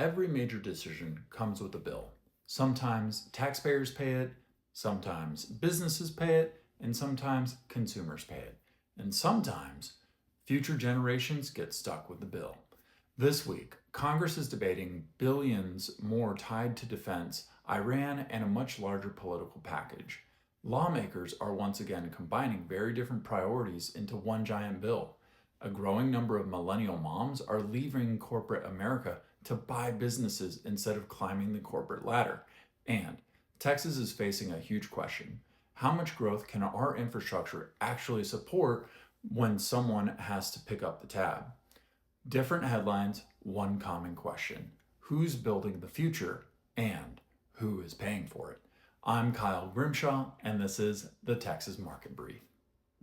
Every major decision comes with a bill. Sometimes taxpayers pay it, sometimes businesses pay it, and sometimes consumers pay it. And sometimes future generations get stuck with the bill. This week, Congress is debating billions more tied to defense, Iran, and a much larger political package. Lawmakers are once again combining very different priorities into one giant bill. A growing number of millennial moms are leaving corporate America to buy businesses instead of climbing the corporate ladder. And Texas is facing a huge question. How much growth can our infrastructure actually support when someone has to pick up the tab? Different headlines, one common question. Who's building the future and who is paying for it? I'm Kyle Grimshaw, and this is the Texas Market Brief.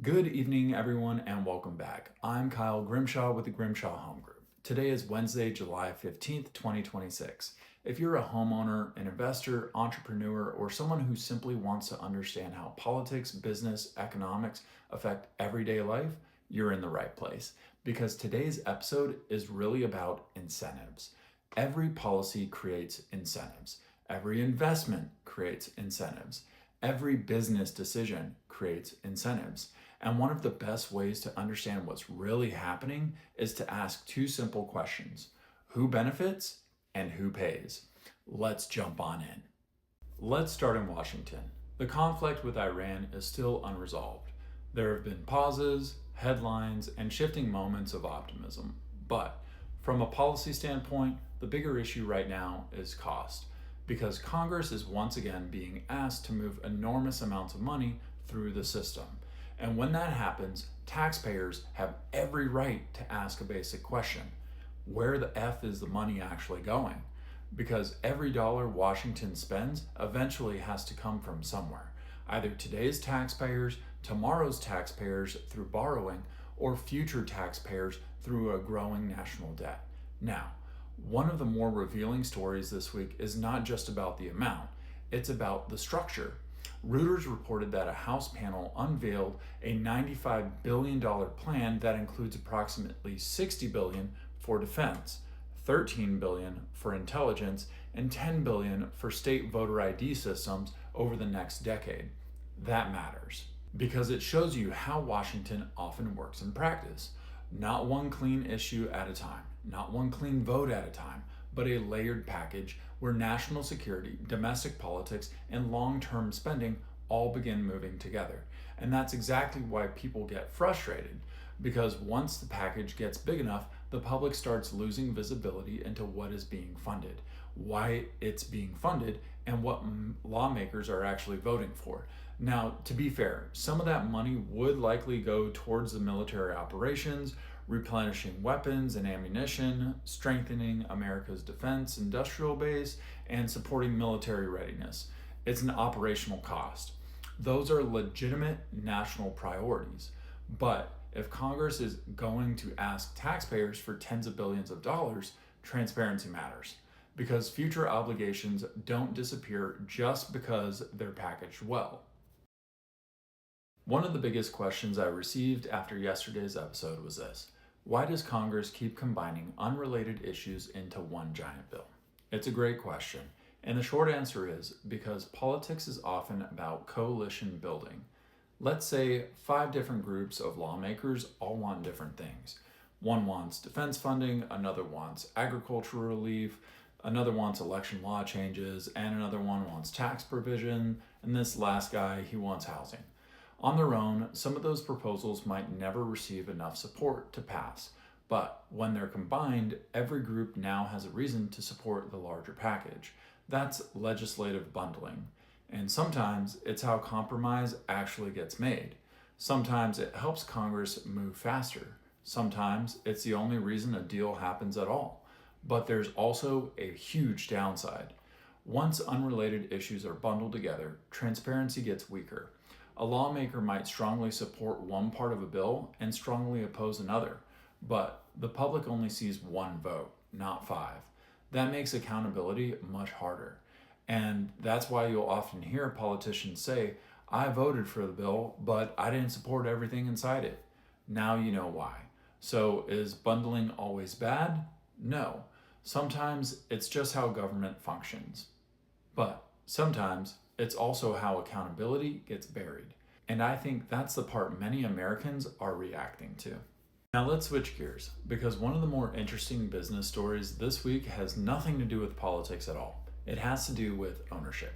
Good evening, everyone, and welcome back. I'm Kyle Grimshaw with the Grimshaw Home Group. Today is Wednesday, July 15th, 2026. If you're a homeowner, an investor, entrepreneur, or someone who simply wants to understand how politics, business, economics affect everyday life, you're in the right place. Because today's episode is really about incentives. Every policy creates incentives. Every investment creates incentives. Every business decision creates incentives. And one of the best ways to understand what's really happening is to ask two simple questions. Who benefits and who pays? Let's jump on in. Let's start in Washington. The conflict with Iran is still unresolved. There have been pauses, headlines, and shifting moments of optimism. But from a policy standpoint, the bigger issue right now is cost, because Congress is once again being asked to move enormous amounts of money through the system. And when that happens, taxpayers have every right to ask a basic question. Where the F is the money actually going? Because every dollar Washington spends eventually has to come from somewhere. Either today's taxpayers, tomorrow's taxpayers through borrowing, or future taxpayers through a growing national debt. Now, one of the more revealing stories this week is not just about the amount, it's about the structure. Reuters reported that a House panel unveiled a $95 billion plan that includes approximately $60 billion for defense, $13 billion for intelligence, and $10 billion for state voter ID systems over the next decade. That matters because it shows you how Washington often works in practice. Not one clean issue at a time, not one clean vote at a time, but a layered package where national security, domestic politics, and long-term spending all begin moving together. And that's exactly why people get frustrated, because once the package gets big enough, the public starts losing visibility into what is being funded, why it's being funded, and what lawmakers are actually voting for. Now, to be fair, some of that money would likely go towards the military operations, replenishing weapons and ammunition, strengthening America's defense industrial base, and supporting military readiness. It's an operational cost. Those are legitimate national priorities. But if Congress is going to ask taxpayers for tens of billions of dollars, transparency matters. Because future obligations don't disappear just because they're packaged well. One of the biggest questions I received after yesterday's episode was this. Why does Congress keep combining unrelated issues into one giant bill? It's a great question, and the short answer is because politics is often about coalition building. Let's say 5 different groups of lawmakers all want different things. One wants defense funding, another wants agricultural relief, another wants election law changes, and another one wants tax provision, and this last guy, he wants housing. On their own, some of those proposals might never receive enough support to pass, but when they're combined, every group now has a reason to support the larger package. That's legislative bundling, and sometimes it's how compromise actually gets made. Sometimes it helps Congress move faster. Sometimes it's the only reason a deal happens at all. But there's also a huge downside. Once unrelated issues are bundled together, transparency gets weaker. A lawmaker might strongly support one part of a bill and strongly oppose another, but the public only sees one vote, not 5. That makes accountability much harder. And that's why you'll often hear politicians say, I voted for the bill, but I didn't support everything inside it. Now you know why. So is bundling always bad? No. Sometimes it's just how government functions. But sometimes it's also how accountability gets buried. And I think that's the part many Americans are reacting to. Now let's switch gears, because one of the more interesting business stories this week has nothing to do with politics at all. It has to do with ownership.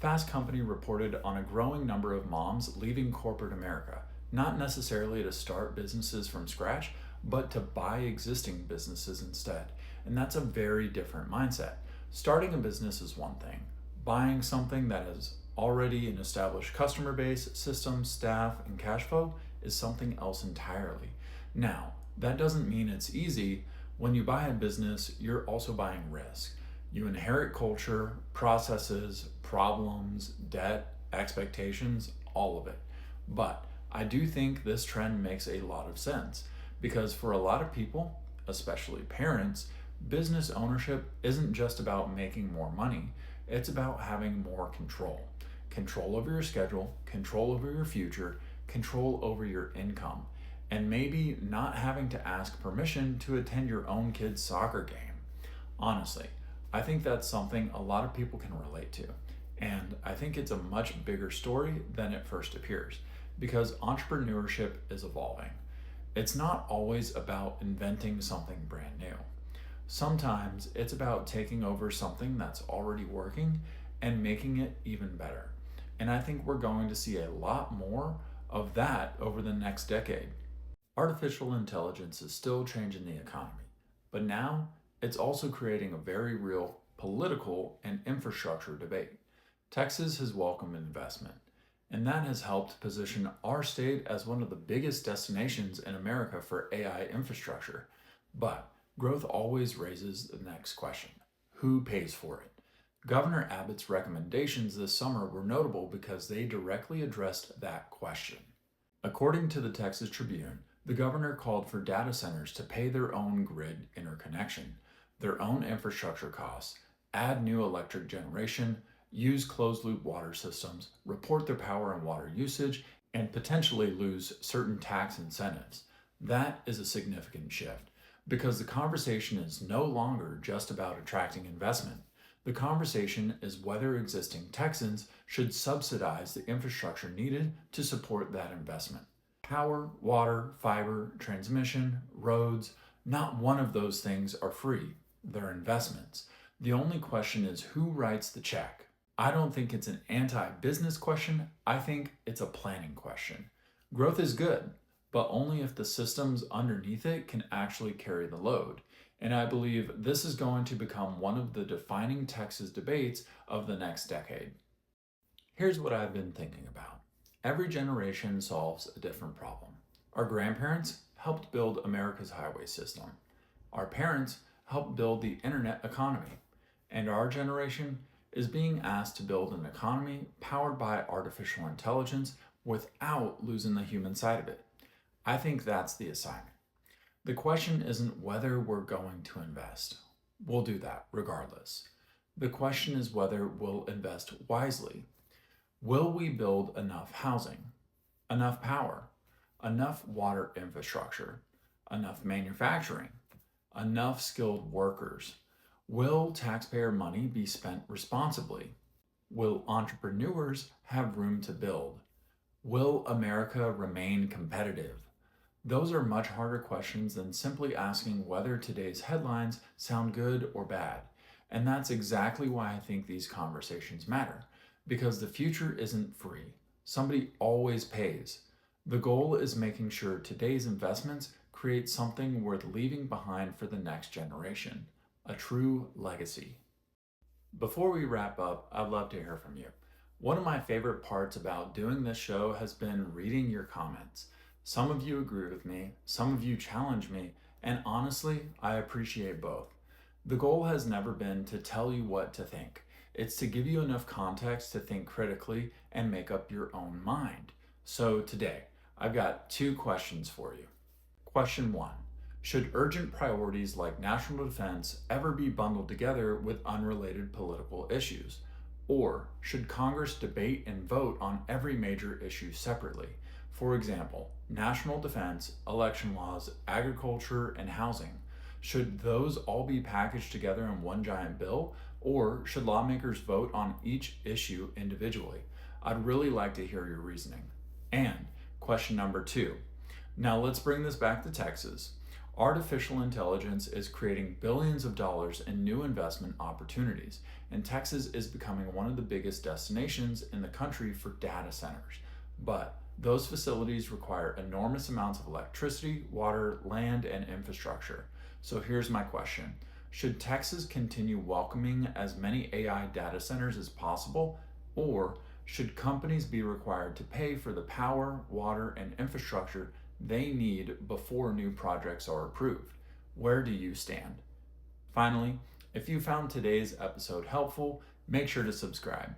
Fast Company reported on a growing number of moms leaving corporate America, not necessarily to start businesses from scratch, but to buy existing businesses instead. And that's a very different mindset. Starting a business is one thing. Buying something that has already an established customer base, systems, staff, and cash flow is something else entirely. Now, that doesn't mean it's easy. When you buy a business, you're also buying risk. You inherit culture, processes, problems, debt, expectations, all of it. But I do think this trend makes a lot of sense, because for a lot of people, especially parents, business ownership isn't just about making more money. It's about having more control. Control over your schedule, control over your future, control over your income, and maybe not having to ask permission to attend your own kid's soccer game. Honestly, I think that's something a lot of people can relate to. And I think it's a much bigger story than it first appears, because entrepreneurship is evolving. It's not always about inventing something brand new. Sometimes it's about taking over something that's already working and making it even better. And I think we're going to see a lot more of that over the next decade. Artificial intelligence is still changing the economy, but now it's also creating a very real political and infrastructure debate. Texas has welcomed investment, and that has helped position our state as one of the biggest destinations in America for AI infrastructure. But growth always raises the next question: who pays for it? Governor Abbott's recommendations this summer were notable because they directly addressed that question. According to the Texas Tribune, the governor called for data centers to pay their own grid interconnection, their own infrastructure costs, add new electric generation, use closed-loop water systems, report their power and water usage, and potentially lose certain tax incentives. That is a significant shift, because the conversation is no longer just about attracting investment. The conversation is whether existing Texans should subsidize the infrastructure needed to support that investment. Power, water, fiber, transmission, roads, not one of those things are free. They're investments. The only question is who writes the check. I don't think it's an anti-business question. I think it's a planning question. Growth is good, but only if the systems underneath it can actually carry the load. And I believe this is going to become one of the defining Texas debates of the next decade. Here's what I've been thinking about. Every generation solves a different problem. Our grandparents helped build America's highway system. Our parents helped build the internet economy. And our generation is being asked to build an economy powered by artificial intelligence without losing the human side of it. I think that's the assignment. The question isn't whether we're going to invest. We'll do that regardless. The question is whether we'll invest wisely. Will we build enough housing, enough power, enough water infrastructure, enough manufacturing, enough skilled workers? Will taxpayer money be spent responsibly? Will entrepreneurs have room to build? Will America remain competitive? Those are much harder questions than simply asking whether today's headlines sound good or bad. And that's exactly why I think these conversations matter, because the future isn't free. Somebody always pays. The goal is making sure today's investments create something worth leaving behind for the next generation, a true legacy. Before we wrap up, I'd love to hear from you. One of my favorite parts about doing this show has been reading your comments. Some of you agree with me, some of you challenge me, and honestly, I appreciate both. The goal has never been to tell you what to think. It's to give you enough context to think critically and make up your own mind. So today, I've got 2 questions for you. Question 1. Should urgent priorities like national defense ever be bundled together with unrelated political issues? Or should Congress debate and vote on every major issue separately? For example, national defense, election laws, agriculture, and housing. Should those all be packaged together in one giant bill, or should lawmakers vote on each issue individually? I'd really like to hear your reasoning. And question number 2. Now let's bring this back to Texas. Artificial intelligence is creating billions of dollars in new investment opportunities, and Texas is becoming one of the biggest destinations in the country for data centers. But those facilities require enormous amounts of electricity, water, land, and infrastructure. So here's my question. Should Texas continue welcoming as many AI data centers as possible, or should companies be required to pay for the power, water, and infrastructure they need before new projects are approved? Where do you stand? Finally, if you found today's episode helpful, make sure to subscribe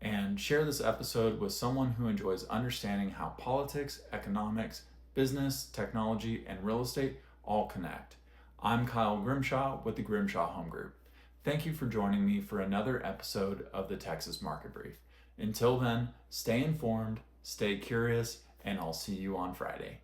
and share this episode with someone who enjoys understanding how politics, economics, business, technology, and real estate all connect. I'm Kyle Grimshaw with the Grimshaw Home Group. Thank you for joining me for another episode of the Texas Market Brief. Until then, stay informed, stay curious, and I'll see you on Friday.